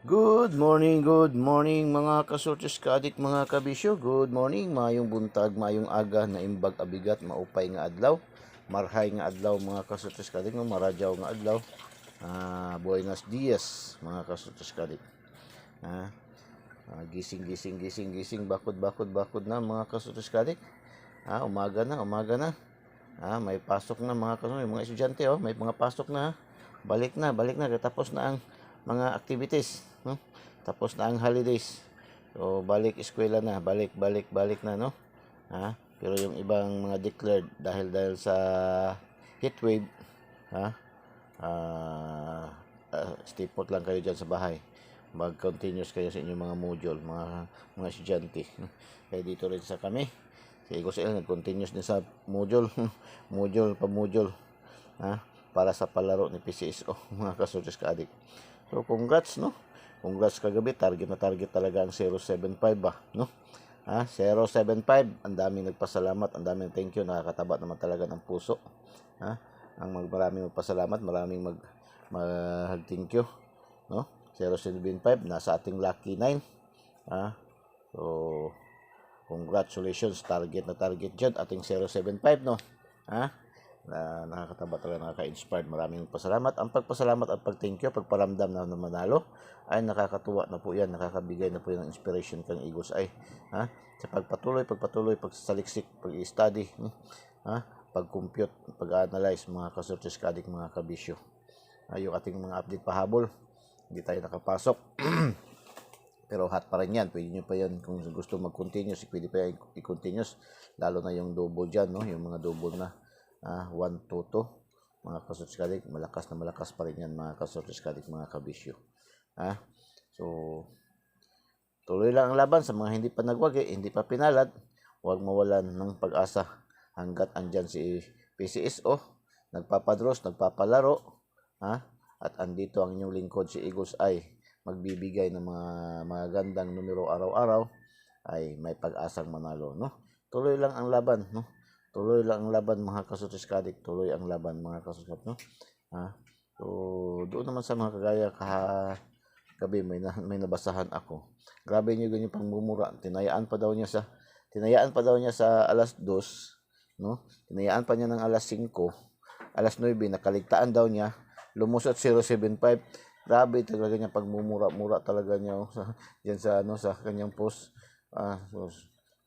Good morning mga kasortes kaadik mga kabisyo. Good morning, mayong buntag, mayong aga na imbag abigat, maupay nga adlaw. Marhay nga adlaw mga kasortes kaadik, no? Maradyaw nga adlaw. Buenos dias mga kasortes kaadik. Gising, bakod na mga kasortes kaadik. Umaga na. May pasok na mga kasortes, mga estudyante, may mga pasok na. Balik na, tapos na ang mga activities, no? Tapos na ang holidays. So balik eskwela na, balik na, no? Pero yung ibang mga declared dahil sa heat wave, stay put lang kayo diyan sa bahay. Mag-continuous kayo sa inyong mga module, mga estudyante. Kaya dito rin sa kami, sa Igosel, nag-continuous din sa module, module, para sa palaro ni PCSO, mga kasortes kaadik. So congrats, no? Congrats kagabi, target talaga ang 075 no? 075, ang daming nagpasalamat, ang daming thank you, nakakataba naman talaga ng puso. Maraming magpasalamat, maraming mag-thank you, no? 075, nasa ating lucky 9. So congratulations, target dyan, ating 075, no? Nakakataba talaga, nakaka-inspired. Maraming pasalamat. Ang pagpasalamat at pag-thank you, pagparamdam na manalo ay nakakatuwa na po yan, nakakabigay na po yan ng inspiration kang Eagles Eye. Sa pagpatuloy, pagsaliksik, pag-study, pag-compute, pag-analyze, mga kasortes kaadik, mga kabisyo. Yung ating mga update pahabol, hindi tayo nakapasok. Pero hot pa rin yan, pwede nyo pa yan kung gusto mag-continuous, pwede pa yan i-continuous, lalo na yung double dyan, no? Yung mga double na 1, 2, 2, mga kasortes kaadik, malakas pa rin yan, mga kasortes kaadik, mga kabisyo. So tuloy lang ang laban. Sa mga hindi pa nagwagi, hindi pa pinalad, huwag mawalan ng pag-asa hanggat andyan si PCSO, nagpapadros, nagpapalaro, at andito ang inyong lingkod, si Eagles Eye, magbibigay ng mga magandang numero araw-araw, ay may pag-asang manalo, no? Tuloy lang ang laban, no? Tuloy lang ang laban, mga kasortes kaadik, tuloy ang laban, mga kasortes, no? So doon naman sa mga kagaya gabi, may nabasahan ako. Grabe niyo ganyan pangmumura. Tinayaan pa daw niya sa alas 2, no? Tinayaan pa niya ng alas 5, alas 9, nakaligtaan daw niya, lumusot 075. Grabe talaga niya pagmumura talaga niya, diyan sa kanyang post. So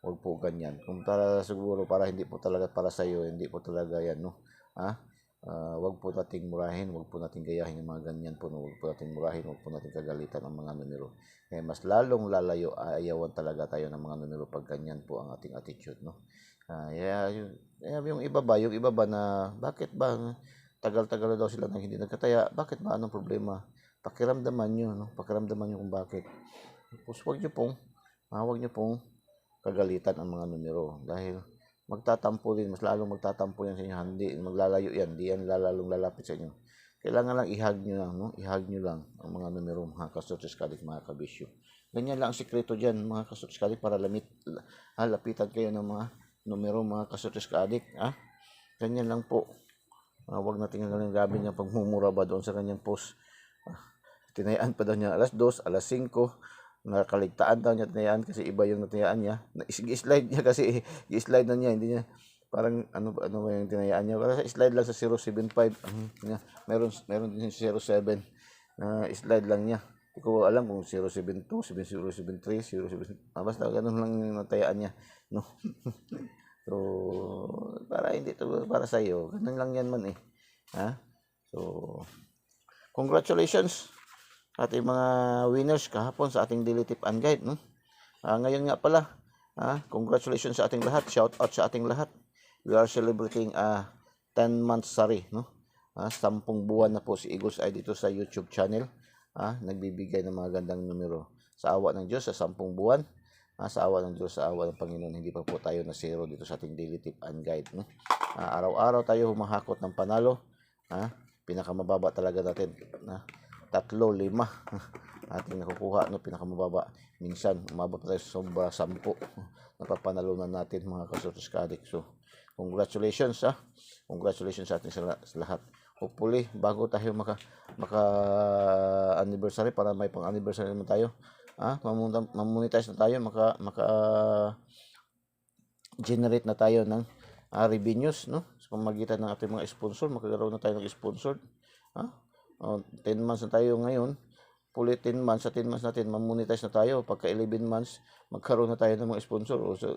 wag po ganyan. Kung siguro para hindi po talaga para sa iyo, hindi po talaga yan, no? Wag po nating murahin, wag po nating gayahin yung mga ganyan po, no? Wag po nating murahin, wag po nating kagalitan ang mga numero. Mas lalong lalayo, ayawan talaga tayo ng mga numero pag ganyan po ang ating attitude, no? Yung iba ba na bakit ba tagal-tagal na daw sila nang hindi nagkataya? Bakit ba, anong problema? Pakiramdaman nyo, no? Pakiramdaman nyo kung bakit. Tapos wag nyo pong kagalitan ang mga numero, dahil magtatampo din, mas lalong magtatampo yan sa inyo, hindi maglalayo yan, hindi yan lalong lalapit sa inyo. Kailangan lang ihag nyo lang, no? Ihag nyo lang ang mga numero, mga kasortes kaadik, mga kabisyo. Ganyan lang ang sikreto dyan, mga kasortes kaadik, para lapitan kayo ng mga numero, mga kasortes kaadik. Ganyan lang po. Wag natin ang gabi niya pagmumura ba doon sa kanyang post. Tinayaan pa daw niya alas 2, alas 5, nakaligtaan daw niya, tinayaan kasi iba yung tinayaan niya. I-slide niya kasi, i-slide na niya, hindi niya parang ano yung tinayaan niya. Para sa slide lang sa 075. Meron din sa 07 na slide lang niya. Hindi ko alam kung 072, 073, 070. Basta ganun lang yung natayaan niya, no? So para hindi to para sa iyo, ganun lang yan man eh. So congratulations ating mga winners kahapon sa ating daily tip and guide, no? Ngayon nga pala, congratulations sa ating lahat, shout out sa ating lahat. We are celebrating 10 months sari, no? 10 buwan na po si Eagles Eye dito sa YouTube channel. Nagbibigay ng mga gandang numero. Sa awa ng Diyos, sa 10 buwan, sa awa ng Diyos, sa awa ng Panginoon, hindi pa po tayo na zero dito sa ating daily tip and guide, no? Araw-araw tayo humahakot ng panalo. Pinakamababa talaga natin, 3, 5 ating nakukuha, no? Pinakamababa. Minsan umabot tayo sa sobra 10 napapanalunan natin, mga kasortes kaadik. So congratulations, congratulations sa ating sa lahat. Hopefully bago tayo anniversary para may pang anniversary naman tayo. Mamonetize na tayo, maka generate na tayo ng revenues, no? Sa pamamagitan ng ating mga sponsor, magkakaroon na tayo ng sponsor. 10 months na tayo ngayon. Fully 10 months, sa 10 months natin, mamonetize na tayo. Pagka 11 months, magkaroon na tayo ng mga sponsor. O so,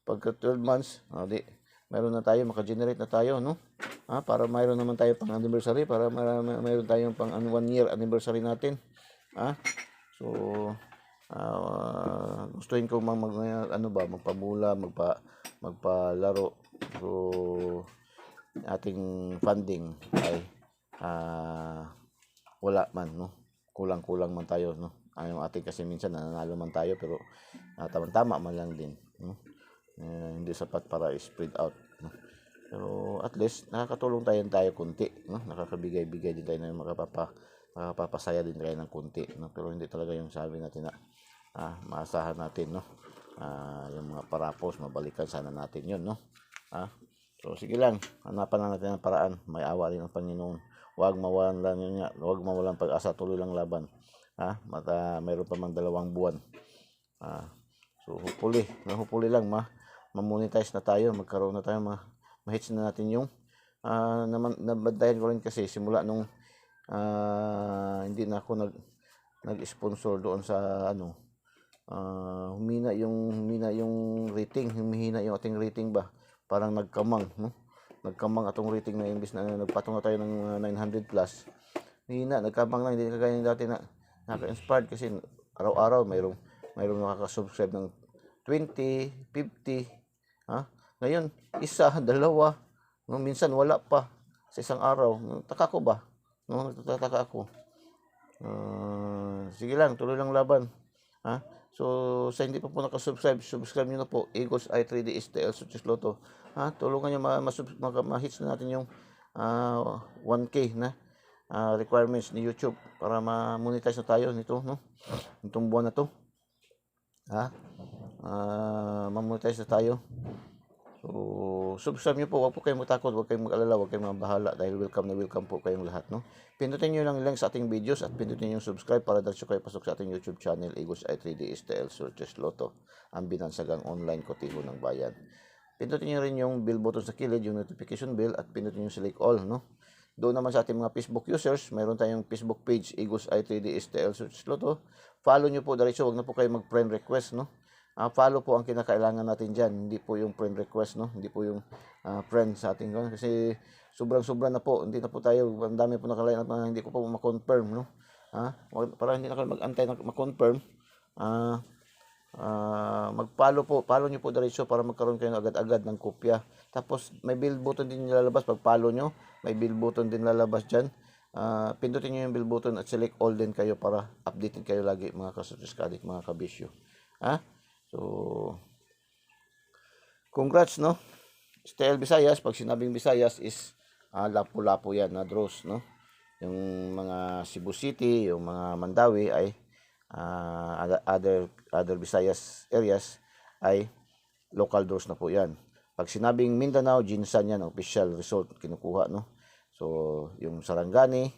pagka 12 months, mayroon na tayo, maka-generate na tayo, no? Para mayroon naman tayo pang anniversary, para mayroon tayong pang 1 year anniversary natin. So, gustuhin ko magpamula, magpalaro. So, ating funding ay wala man, no? Kulang-kulang man tayo, no? Yung ating kasi minsan nananalo man tayo pero tama man lang din, no? Hindi sapat para spread out, no? Pero at least nakakatulong tayo kunti, no? Nakakabigay-bigay din tayo ng makapapasaya din tayo ng kunti, no? Pero hindi talaga yung sabi natin na maasahan natin, no? Yung mga parapos, mabalikan sana natin yun, no? So sige lang, hanapan na natin ang paraan. May awa rin ang Panginoon. Huwag mawalan pag-asa, tuloy lang laban. Mayroon pa man 2 buwan. So hopefully lang ma-monetize na tayo, magkaroon na tayo, ma-hits na natin yung nabantayan ko rin kasi simula nung hindi na ako nag-sponsor doon sa humina yung rating, humihina yung ating rating ba, parang nagkamang, no? Nagkamang atong rating na imbis na nagpatong na tayo ng 900 plus, nagkamang lang, hindi kagaya ng dati na naka-inspired kasi araw-araw mayroong nakaka-subscribe ng 20, 50, ngayon isa, 2, no? Minsan wala pa sa isang araw. Taka ko ba, no? Nagtataka ako. Sige lang, tuloy lang laban. So sa hindi pa po nakasubscribe, subscribe nyo na po, Eagles Eye 3D STL Success Lotto. Tulungan nyo ma-hits na natin yung 1K na requirements ni YouTube para ma-monetize na tayo nito, no? Itong buwan na to. Ma-monetize na tayo. So subscribe nyo po, huwag po kayong matakot, huwag kayong mag-alala, huwag kayong mabahala dahil welcome na welcome po kayong lahat, no? Pindutin nyo lang sa ating videos at pindutin nyo yung subscribe para diretso kayo pasok sa ating YouTube channel, Eagles Eye 3D STL Success Lotto, ang binansagang online kotibo ng bayan. Pindutin nyo rin yung bell button sa kilid, yung notification bell, at pindutin nyo select all, no? Doon naman sa ating mga Facebook users, mayroon tayong Facebook page, Eagles Eye 3D STL Success Lotto. Follow nyo po diretso, huwag na po kayo mag-friend request, no? Follow po ang kinakailangan natin dyan, hindi po yung friend request, no? Hindi po yung friend sa ating kasi sobrang na po, hindi na po tayo, ang dami po nakalain at hindi ko po ma-confirm, no? Para hindi na kayo mag-antay na ma-confirm, follow nyo po diretso para magkaroon kayo agad-agad ng kopya. Tapos may bell button din lalabas pag follow nyo, may bell button din lalabas dyan. Pindutin nyo yung bell button at select all din kayo para updated kayo lagi, mga kasususkadik, mga kabisyo. So congrats, no? STL Visayas, pag sinabing Visayas is lapu-lapu yan na draws, no? Yung mga Cebu City, yung mga Mandawi ay other Visayas areas ay local draws na po yan. Pag sinabing Mindanao, Jinsan yan, official result kinukuha, no? So yung Sarangani,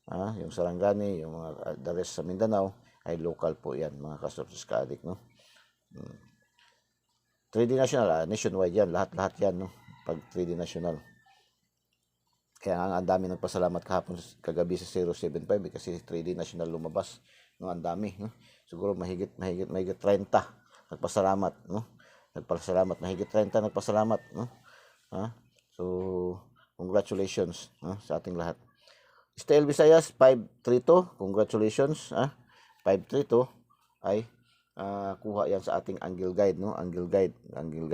yung mga the rest sa Mindanao ay local po yan, mga kasususkadik, no? 3D National, nationwide yan, lahat yan, no? Pag 3D National. Kaya ang dami nagpasalamat kagabi sa 075 kasi 3D National lumabas, no? Ang dami, no? Siguro mahigit 30 nagpasalamat, no? Mahigit 30 nagpasalamat, no? So congratulations, no? Sa ating lahat. STL Visayas 532, congratulations, 532 ay kuha yan sa ating angle guide, no? Angle guide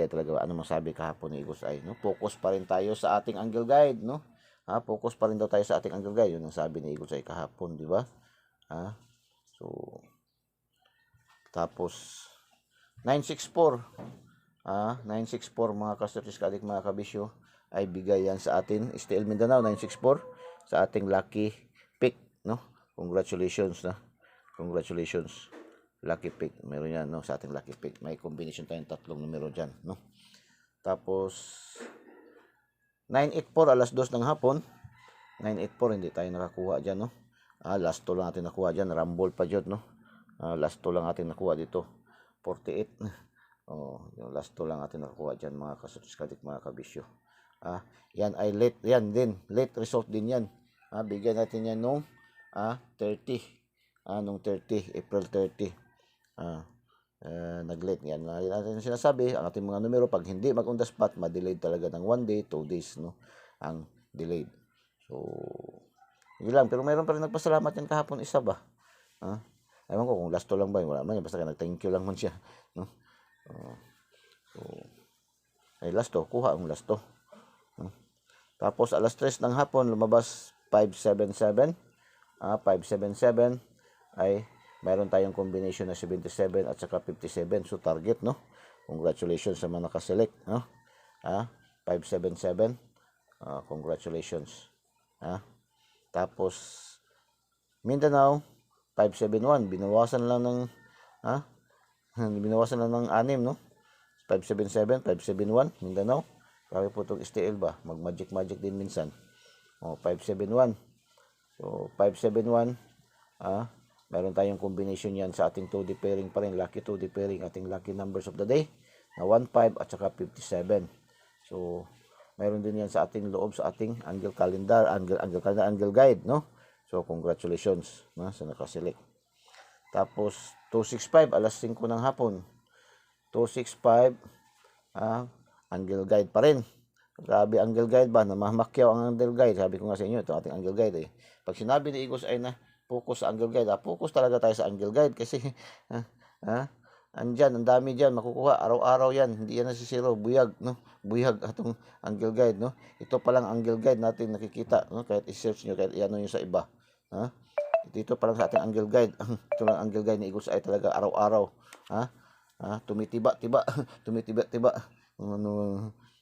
talaga. Ano masabi kahapon ni Eagles Eye, no? Focus pa rin tayo sa ating angle guide, no? Focus pa rin daw tayo sa ating angle guide. Yun ang sabi ni Eagles Eye kahapon, di ba? So tapos 964 mga kasususkadik, mga kabisyo, ay bigay yan sa atin STL Mindanao 964 sa ating lucky pick, no? Congratulations, na. Congratulations. Lucky pick, meron yan, no? Sa ating lucky pick may combination tayong 3 numero dyan, no? Tapos 984 alas 2 ng hapon, 984 hindi tayo nakakuha dyan, no? Last 2 lang natin nakuha dyan. Rumble pa dyan, no? Last 2 lang natin nakuha dito. 48. Yung last 2 lang natin nakuha dyan, mga kasutis-kadik, mga kabisyo. Yan ay late. Yan din. Late result din yan. Bigyan natin yan nung 30. Nung 30. April 30. Nag-late yan. Natin sinasabi, ang ating mga numero, pag hindi mag-on the spot, ma-delayed talaga ng 1 day, 2 days, no? Ang delayed. So, yun lang. Pero mayroon pa rin nagpasalamat yan kahapon, isa ba? Ewan ko kung last 2 lang ba, wala man yan, basta nag-thank you lang man siya, no? Ay last 2, kuha ang last 2. Tapos alas 3 ng hapon lumabas 577. 577 ay mayroon tayong combination na 77 at saka 57, so target, no? Congratulations sa mga nakaselect, no? 577. Congratulations. Tapos Mindanao 571, binawasan lang ng 6, no? 577, 571 Mindanao. Grabe po itong STL ba, mag-magic din minsan. 571. So 571, meron tayong combination yan sa ating 2D pairing pa rin, lucky 2D pairing, ating lucky numbers of the day na 15 at saka 57. So meron din yan sa ating loob sa ating angle calendar, angle guide, no? So congratulations, sa nakaselect. Tapos 265 alas 5 ng hapon. 265 angle guide pa rin. Grabe, angle guide ba? Namamakyaw ang angle guide. Sabi ko nga sa inyo, ito ating angle guide eh. Pag sinabi ni Igos ay na focus sa angle guide, focus talaga tayo sa angle guide kasi andyan, ang dami dyan makukuha, araw-araw yan, hindi yan nasisiro, buyag, no? Buyag atong angle guide, no? Ito palang angle guide natin nakikita, no? Kahit i-search nyo, kahit iano nyo sa iba, dito pa lang sa ating angle guide. Ito lang angle guide ni Igos ay talaga araw-araw, tumitiba-tiba. Tumitiba-tiba.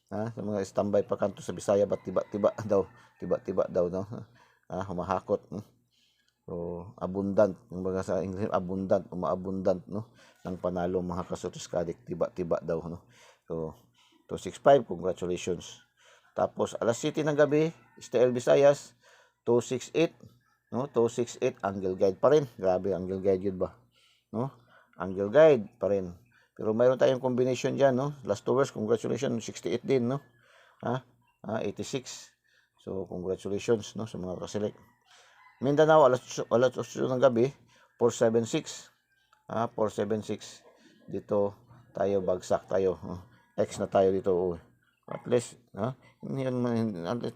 Sa mga standby pa kanto sa Bisaya, ba tiba-tiba daw, no? Humahakot. So, abundant, yung mga sa English, abundant, umaabundant, no? Ng panalo, mga kasutis kadik, tiba-tiba daw, no? So 265, congratulations. Tapos alas 7 ng gabi, STL Visayas 268, no? 268 angle guide pa rin. Grabe, angle guide yun ba, no? Angle guide pa rin. Pero mayroon tayong combination diyan, no? Last 2 hours, congratulations, 68 din, no? 86. So congratulations, no, sa mga kaselect. Mindanao alas 8 ng gabi 476. 476. Dito tayo bagsak tayo. X na tayo dito. At least,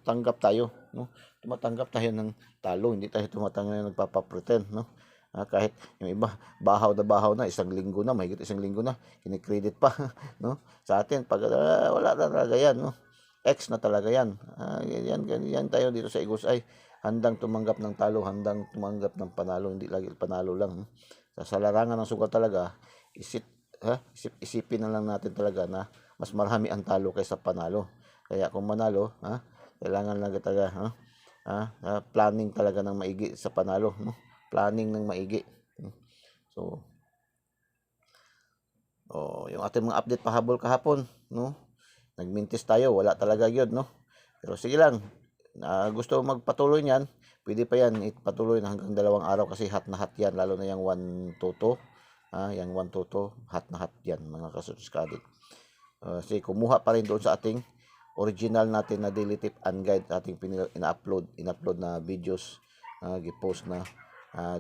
tanggap tayo, no? Tumatanggap tayo ng talo, hindi tayo tumatanggap ng nagpapa-pretend, no? Kahit yung iba bahaw na isang linggo na, mahigit isang linggo na, kinikredit pa, no? Sa atin pag wala na talaga yan, no? X na talaga yan. Yan tayo dito sa Igos ay handang tumanggap ng talo, handang tumanggap ng panalo, hindi lagi panalo lang. Sa larangan ng sugal talaga, isipin na lang natin talaga na mas marami ang talo kaysa panalo. Kaya kung manalo, kailangan lang talaga planning talaga ng maigi sa panalo, no? Planning ng maigi. So, yung ating mga update pahabol kahapon, no? Nagmintis tayo, wala talaga yun, no? Pero sige lang, gusto magpatuloy niyan, pwede pa yan ipatuloy na hanggang 2 araw kasi hot na hot yan, lalo na yung 122, yung 122, hot na hot yan, mga kasutis kadik. Kasi kumuha pa rin doon sa ating original natin na daily tip and guide, ating ina-upload na videos, gipost na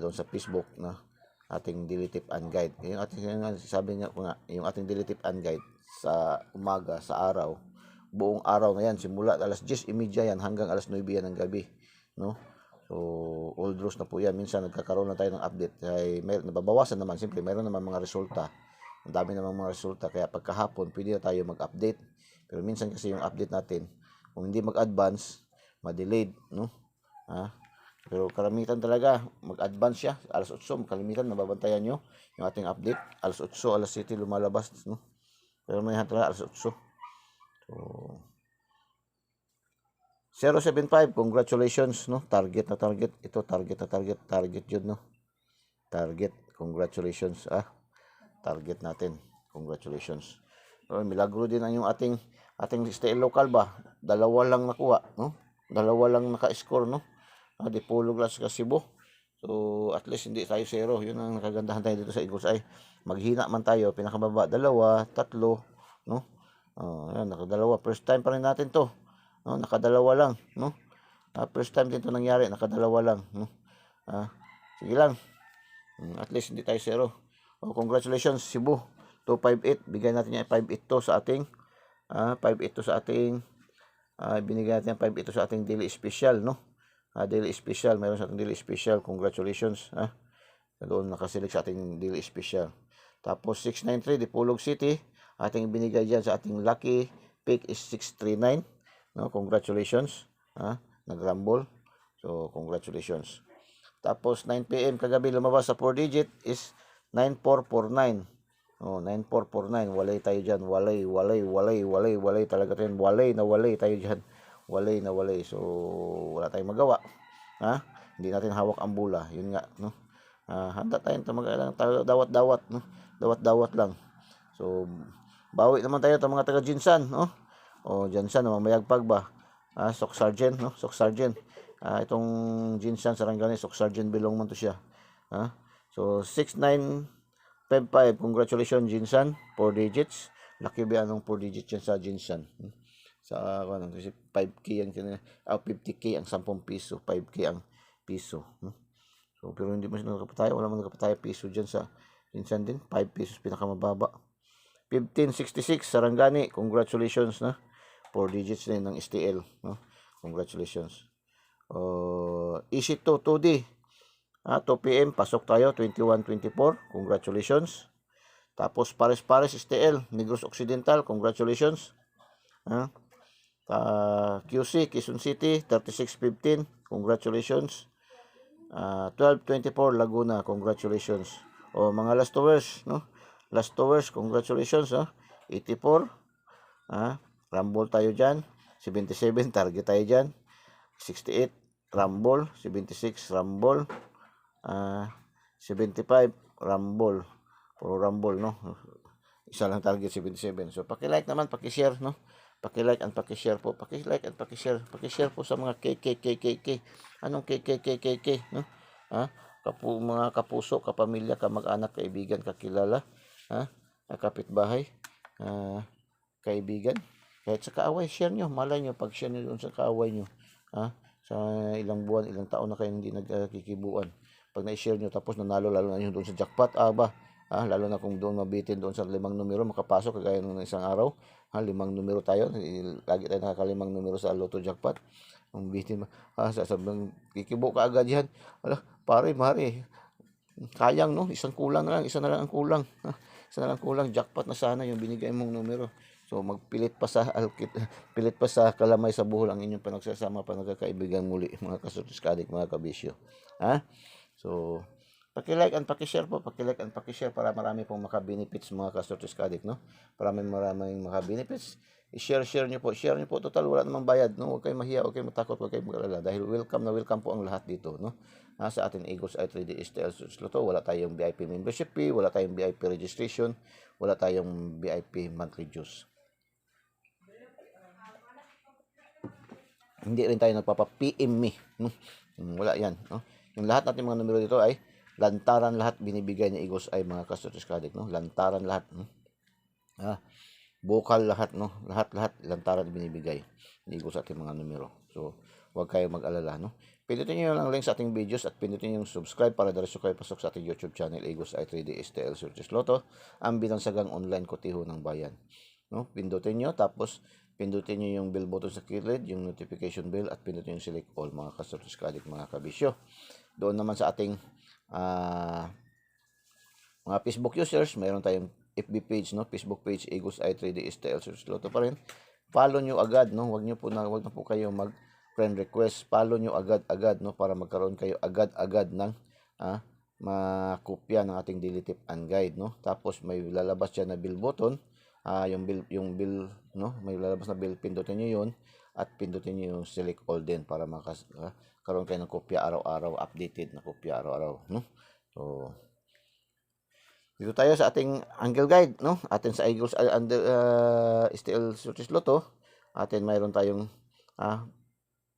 doon sa Facebook na ating daily tip and guide. Yung ating sabi nga yung ating daily tip and guide sa umaga, sa araw, buong araw na yan, simula alas 10:30 yan hanggang alas 9 yan ng gabi, no? So all draws na po yan. Minsan nagkakaroon na tayo ng update, ay nababawasan naman, siyempre mayroon naman mga resulta, ang dami namang mga resulta, kaya pagkahapon pwede na tayo mag-update. Pero minsan kasi yung update natin, kung hindi mag-advance, ma-delayed, no? Pero karamitan talaga mag-advance siya alas 8, kalimitan nababantayan nyo yung ating update alas 8, alas 7 lumalabas, no? Pero may talaga alas 8. So 075, congratulations, no? Target ito, target yun, no? Target, congratulations, target natin, congratulations. Milagro din ang yung ating STL local ba, 2 lang nakuha, no? 2 lang naka-score, no? Dipolog lang sa Cebu. So, at least hindi tayo zero. Yun ang nakagandahan tayo dito sa Eagles Eye. Maghina man tayo, pinakababa, 2, 3, no? Ayan, nakadalawa. First time pa rin natin to. No? Nakadalawa lang, no? First time din to nangyari, nakadalawa lang, no? Sige lang. At least hindi tayo zero. Congratulations, Cebu. 258. Bigay natin yan 5 ito sa ating 5 ito sa ating binigay natin 5 ito sa ating daily special, no? Daily special, mayroon sa ating daily special. Congratulations, doon nakaselect sa ating daily special. Tapos 693 Dipolog City, ating binigay diyan sa ating lucky pick is 639, no? Congratulations, nag-rumble. So congratulations. Tapos 9 PM kagabi lumabas sa 4 digit is 9449. 9449. Walay tayo diyan. Walay talaga tayo. Walay tayo diyan. Walay. So wala tayong magawa. Hindi natin hawak ang bola. Yun nga, no? Handa tayong mag-alang tayo dawat-dawat, no? Dawat-dawat lang. So bawi naman tayo sa mga taga Jinsan, no? Jinsan na mamayagpag ba? Sok Sergeant, no? Sok Sergeant. Itong Jinsan Sarangani, Sok Sergeant belong man to siya. So 6955, congratulations Jinsan, 4 digits. Lucky ba anong 4 digits yan sa Jinsan? Sa 5K ang 50K ang 10 piso, 5K ang piso. So pero hindi mo nakapataya, wala man nakapataya piso diyan sa Jinsan din, 5 pesos pinakamababa. 1566 Sarangani, congratulations na. 4 digits din ng STL, no? Congratulations. Easy 2D. 2 PM pasok tayo 2124. Congratulations. Tapos Pares STL Negros Occidental, congratulations. QC Quezon City 3615, congratulations. 1224 Laguna, congratulations. Mga last hours, no? Last hours, congratulations, 84. Rumble tayo diyan. 77 target tayo diyan. 68 Rumble, 76 Rumble, 75 Rumble. Puro Rumble, no? Isa lang target, 77. So paki-like naman, paki-share, no? Paki-like and paki-share po. Paki-like and paki-share. Paki-share po sa mga KKKKK. Anong KKKKK, no? Mga kapuso, kapamilya, kamag-anak, kaibigan, kakilala, kapitbahay, kaibigan. Kahit sa kaaway, share nyo. Malay nyo, pag share nyo doon sa kaaway nyo, sa ilang buwan, ilang taon na kayo hindi nagkikibuan. Pag na-share nyo, tapos nanalo, lalo na yun doon sa jackpot, lalo na kung doon mabitin doon sa 5 numero, makapasok, kagaya ng isang araw, 5 numero tayo, lagi tayo nakaka-5 numero sa Lotto jackpot. Ang bitin, sasabihin, kikibo ka agad yan. Pare, kayang, no? Isa na lang ang kulang. Isa na lang kulang, jackpot na sana yung binigay mong numero. So magpilit pa sa pilit pa sa kalamay sa buhol ang inyong panagsasama, panagkakaibigan muli, mga kasurtiskadik, mga kabisyo. So paki-like and paki-share po, paki-like and paki-share para marami pong maka-benefits, mga kasurtiskadik, no? Maraming maka-benefits. I-share nyo po, total wala namang bayad, no? Huwag kayong mahiya, huwag kayong matakot, huwag kayong mag-alala, dahil welcome po ang lahat dito, no? Sa atin Eagles Eye 3D STL Lotto, wala tayong VIP membership fee, wala tayong VIP registration, wala tayong VIP monthly dues. Hindi rin tayo nagpapa-PM me, no? Wala yan, no? Yung lahat natin mga numero dito ay lantaran, lahat binibigay ni Eagles Eye, mga kasurtiskadik, no? Lantaran lahat, no? Bukal lahat, no? Lahat lantaran binibigay ni Eagles sa ating mga numero. So huwag kayong mag-alala, no? Pindutin nyo lang link sa ating videos at pindutin yung subscribe para diretso kayo pasok sa ating YouTube channel, Eagles Eye 3D STL Surtis Lotto, ang binansagang online kotiho ng bayan, no? Pindutin nyo, tapos pindutin nyo yung bell button sa kilid, yung notification bell, at pindutin yung select all, mga kasurtiskadik, mga kabisyo. Doon naman sa ating mga Facebook users, mayroon tayong FB page, no? Facebook page Eagles Eye 3D STL Surtis Lotto pa rin. Follow nyo agad, no? Wag na po kayo mag friend request. Follow nyo agad, no? Para magkaroon kayo agad ng makopya ng ating daily tip and guide, no? Tapos may lalabas dyan na bill button, yung bill, no? May lalabas na bill, pindutin nyo yun at pindutin nyo yung select all din para karoon kayo ng kopya araw-araw, updated na kopya araw-araw, no? So dito tayo sa ating angle guide, no? Atin sa Eagles STL Surtis Lotto, atin mayroon tayong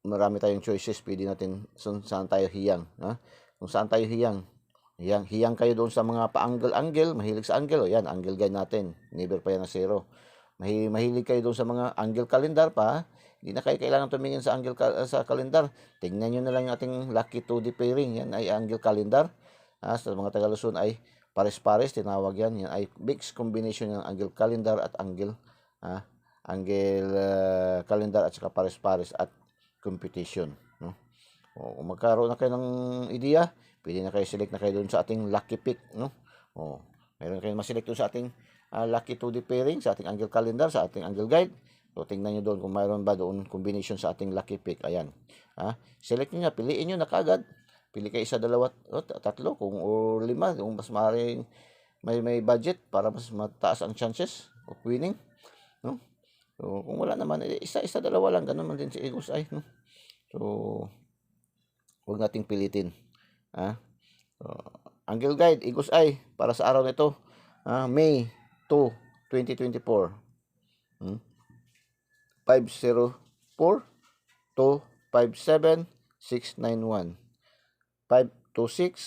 marami tayong choices, pwede natin saan tayo hiyang, kung saan tayo hiyang. Hiyang kayo doon sa mga pa-angle, mahilig sa angle. O yan, angle guide natin. Never pa yan na zero. Mahilig kayo doon sa mga angle calendar pa. Hindi na kayo kailangan tumingin sa sa calendar. Tingnan nyo na lang yung ating lucky 2D pairing. Yan ay angle calendar. Sa mga taga Luzon ay pares-pares, tinawag yan. Yan ay mixed combination ng angle calendar at angle calendar at saka pares-pares at competition. No? O, kung magkaroon na kayo ng ideya, pwede na kayo select na kayo doon sa ating lucky pick. No? O, meron kayong maselect doon sa ating lucky 2D pairing, sa ating angle calendar, sa ating angle guide. So, tingnan nyo doon kung mayroon ba doon combination sa ating lucky pick. Ayan. Select nyo na, piliin nyo na kagad. Pili kayo isa, dalawa, tatlo, o lima, kung mas maaaring may budget para mas mataas ang chances of winning. No? So, kung wala naman, isa, dalawa lang, ganun man din si Eagles Eye. No? So, huwag nating pilitin. So, angle guide, Eagles Eye, para sa araw nito, May 2, 2024. 504 257 691 526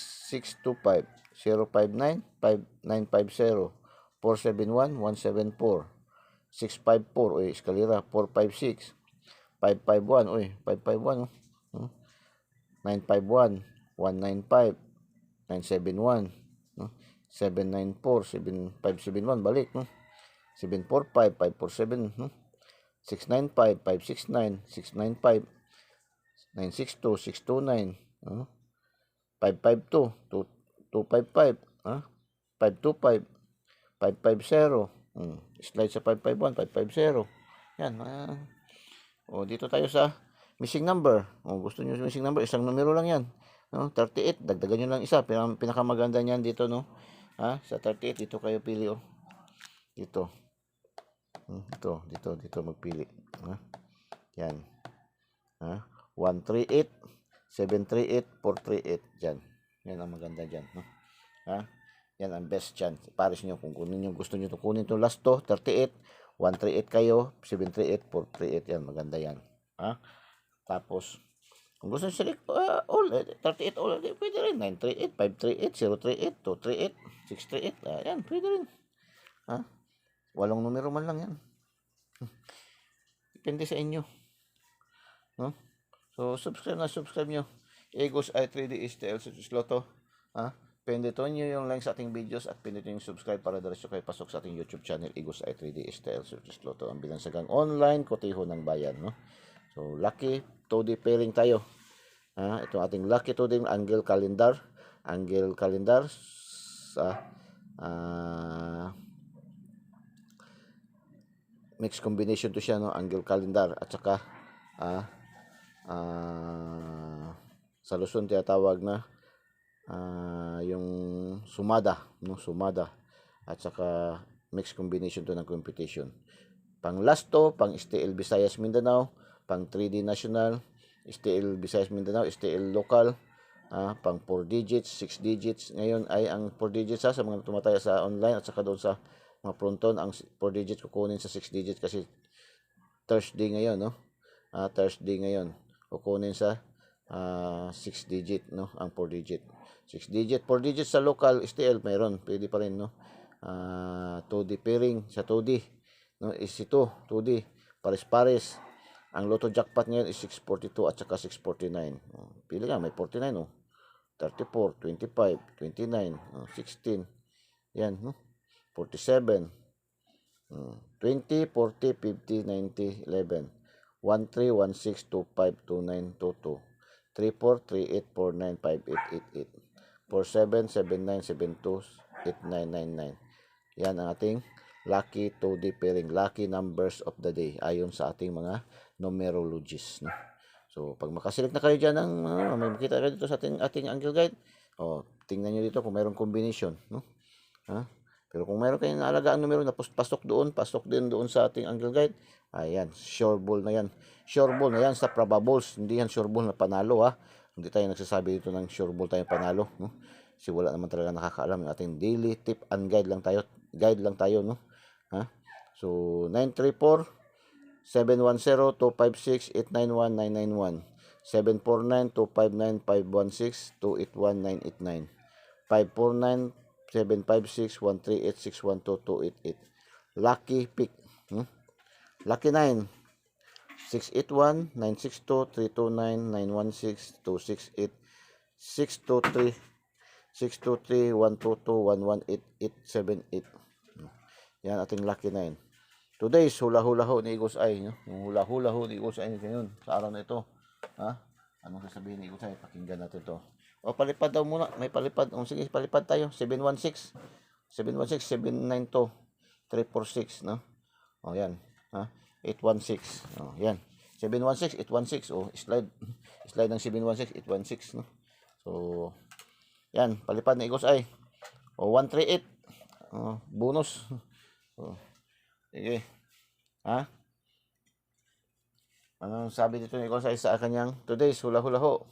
625 059 5950 471 174 654 oy eskalera 456 551 oy 551 951 195 971 794 7571 balik 745 547 695 569 695 962 629 552 255 525 550 slide sa 551 550 yan. Dito tayo sa missing number. Gusto niyo missing number, isang numero lang yan, 38, dagdagan nyo lang isa. Pinakamaganda niyan dito, no, sa 38 dito kayo pili, dito dito magpili, yan, 138 738 438 dyan. Yan ang maganda dyan, no? Yan ang best chance. Pares nyo kung kunin nyo, gusto nyo kunin to last to 38, 138 kayo, 738 438 yan, maganda yan. Tapos kung gusto nyo select all 38 all, pwede rin 938 538 038 238 638 yan, pwede rin. Walong numero man lang yan. Depende sa inyo, no? So, subscribe nyo. Eagles Eye 3D STL Lotto. Pindutin nyo yung like sa ating videos at pindutin yung subscribe para diretso kayo pasok sa ating YouTube channel, Eagles Eye 3D STL Lotto. Ang binansagang online kotiho ng bayan, no? So, lucky 2D pairing tayo. Ito ating lucky 2D angle calendar. Mixed combination to siya, no? Angle calendar at saka sa Luzon tinatawag na yung sumada, no? Sumada at saka mixed combination to ng competition. Pang last to, pang STL Visayas Mindanao, pang 3D national, STL Visayas Mindanao, STL local, pang 4 digits, 6 digits. Ngayon ay ang 4 digits sa mga tumataya sa online at saka doon sa mga fronton, ang 4 digits kukunin sa 6 digits kasi Thursday ngayon, no? Thursday ngayon kukunin sa 6 digit, no? Ang 4 digit 6 digit 4 digits sa local STL mayroon, pwede pa rin, no? 2D pairing sa 2D, no? Is ito 2D pares-pares. Ang Lotto jackpot ngayon is 642 at saka 649. Pili nga, may 49, 34, 25, 29, 16. Yan, 47, 20, 40, 50, 90, 11, 13, 16, 25, 29, 22, 34, 38, 49, 58, 88, 47, 79, 72, 89, 99. Yan ang ating lucky 2D pairing, lucky numbers of the day ayon sa ating mga numerologies, no? So, pag makaselect na kayo dyan ng may makita kayo dito sa ating angle guide, tingnan nyo dito kung mayroong combination, no? Pero kung mayroon kayong naalagaan numero na pasok din doon sa ating angle guide, ayan, sure ball na yan. Sure ball na yan sa probables, hindi yan sure ball na panalo, Hindi tayo nagsasabi dito ng sure ball tayo panalo, no? Kasi wala naman talaga nakakaalam. Yung ating daily tip and guide lang tayo, no? So 934 710 256 891 991 749-259-516-281-989, 549-756-138-612-288. Lucky Pick. Lucky 9, 681-962-329-916-268, 623 623-122-118-878. Yan ating lucky 9. Today's hula-hula ho ni Eagles Eye. No? Yung hula-hula ho ni Eagles Eye ngayon sa araw na ito. Ha? Anong sasabihin ni Eagles Eye? Pakinggan natin to. O, palipad daw muna. May palipad. O, sige, palipad tayo. 716. 716, 792, 346. No? O, yan. Ha? 816. O, yan. 716, 816. O, slide. Slide ng 716, 816. No? So, yan. Palipad ni Eagles Eye. O, 138. O, bonus. O, sige. Ha? Anong sabi dito ni Eagles Eye sa kanyang today's hula-hula ho?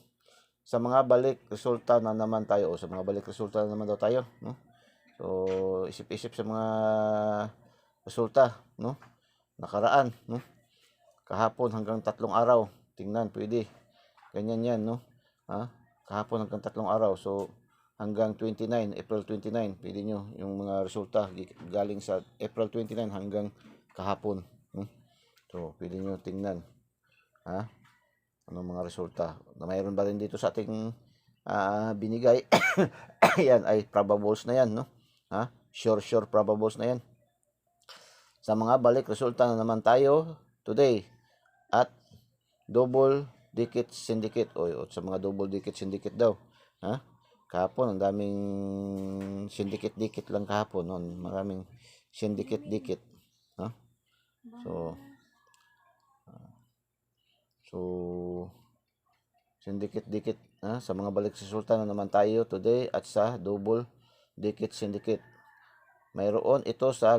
Sa mga balik resulta na naman tayo. O, sa mga balik resulta na naman daw tayo. No? So, isip-isip sa mga resulta. No? Nakaraan. No? Kahapon hanggang 3 araw. Tingnan, pwede. Ganyan yan. No? Ha? Kahapon hanggang 3 araw. So, hanggang 29, April 29, pwede nyo yung mga resulta galing sa April 29 hanggang kahapon. So, pwede nyo tingnan. Ha? Anong mga resulta? Na mayroon ba rin dito sa ating binigay? Yan ay probables na yan. No? Ha? Sure probables na yan. Sa mga balik resulta na naman tayo today at double digit syndicate. O sa mga double digit syndicate daw. Ha? Kahapon, ang daming syndicate-dikit lang kahapon. No? Maraming syndicate-dikit. No? So, syndicate-dikit. Sa mga balik resulta na naman tayo today at sa double dikit syndicate. Mayroon ito sa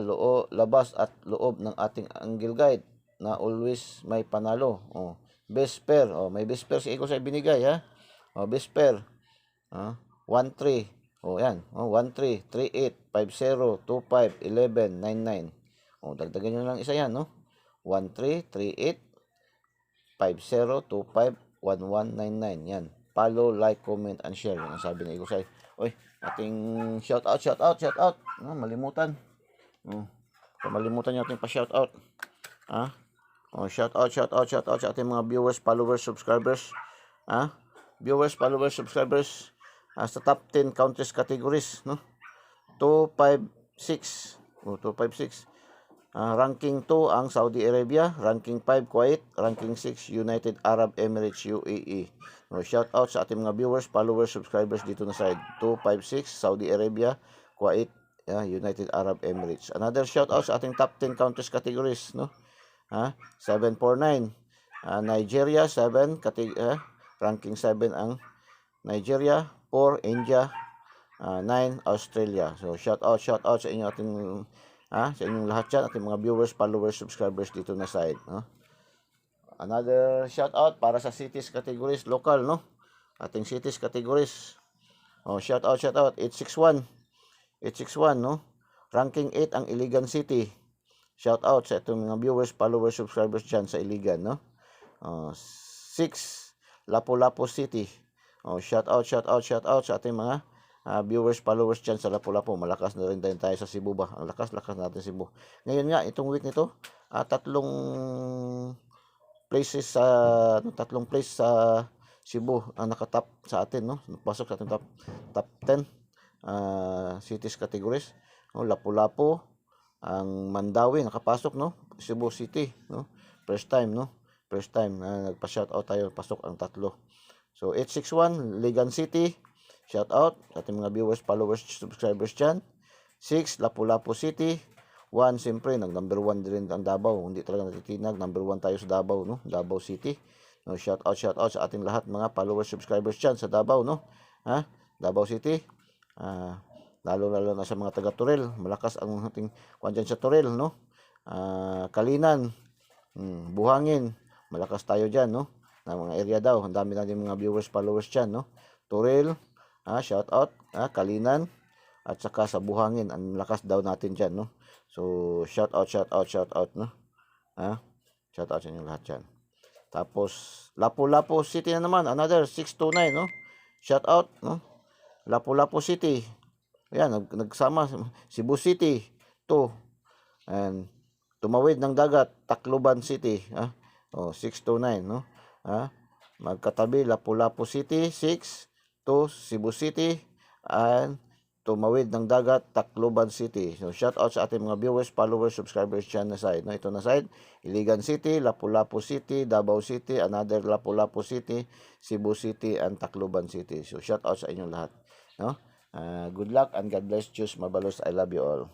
labas at loob ng ating angle guide na always may panalo. O, best pair. O, may best pair si Eagles ay binigay. Ha? O, best pair. 1-3. O, yan. 1-3, 3-8, 5-0, 2-5, 11, 9-9. O, dagdagan nyo lang isa yan, no? 1-3, 3-8, 5-0, 2-5, 1-1, 9-9. Yan. Follow, like, comment, and share. Yan ang sabi ni Eagles Eye. Oy, ating shout out. Malimutan. Malimutan nyo ating pa-shout-out. Shout out sa ating mga viewers, followers, subscribers. Viewers, followers, subscribers. Sa top 10 countries categories, no? 256. 256. Ranking 2 ang Saudi Arabia, ranking 5 Kuwait, ranking 6 United Arab Emirates UAE. Shout out sa ating mga viewers, followers, subscribers dito na side. 256 Saudi Arabia, Kuwait, United Arab Emirates. Another shout out sa ating top 10 countries categories, no? 749. Nigeria 7 ranking 7 ang Nigeria, 4 India, 9 Australia. So shout out sa inyo ating sa inyong lahat yan, ating mga viewers, followers, subscribers dito na side. Another shout out para sa cities categories, local, no? Ating cities categories. Shout out 861, no? Ranking 8 ang Iligan City. Shout out sa itong mga viewers, followers, subscribers dyan sa Iligan, no? 6 Lapu-Lapu City. Shout out sa ating mga viewers, followers dyan sa Lapu-Lapu. Malakas na rin tayo sa Cebu ba? Ang lakas natin Cebu. Ngayon nga, itong week nito, tatlong place sa Cebu ang nakatap sa atin, no? Pasok sa ating top 10 cities categories. Lapu-Lapu, ang Mandawi nakapasok, no? Cebu City, no? First time na nagpa-shoutout tayo, pasok ang tatlo. So 861 Ligan City, shout out sa ating mga viewers, followers, subscribers dyan. 6 Lapu-Lapu City. 1 siyempre number 1 din ang Davao, hindi talaga natitinag, number 1 tayo sa Davao, no? Davao City. No, shout out sa ating lahat mga followers, subscribers dyan sa Davao, no? Davao City. Lalo na sa mga taga Toril, malakas ang ating kuan dyan sa Toril, no? Kalinan, Buhangin, malakas tayo dyan, no? Na mga area daw, ang dami natin mga viewers, followers dyan, no? Toril, shout out, Kalinan, at saka sa Buhangin, ang lakas daw natin dyan, no? So shout out, no? Shout out sa inyo lahat dyan. Tapos Lapu-Lapu City na naman, another 629, no? Shout out, no? Lapu-Lapu City. Ayan, nagsama Cebu City 2. And tumawid ng dagat, Tacloban City, ha? 629, no? Ha? Magkatabi Lapu-Lapu City 6 to Cebu City, and tumawid ng dagat, Tacloban City. So, shout out sa ating mga viewers, followers, subscribers dyan na side. No? Ito na side, Iligan City, Lapu-Lapu City, Davao City, another Lapu-Lapu City, Cebu City, and Tacloban City. So, shout out sa inyong lahat. No? Good luck and God bless. Choose Mabalos. I love you all.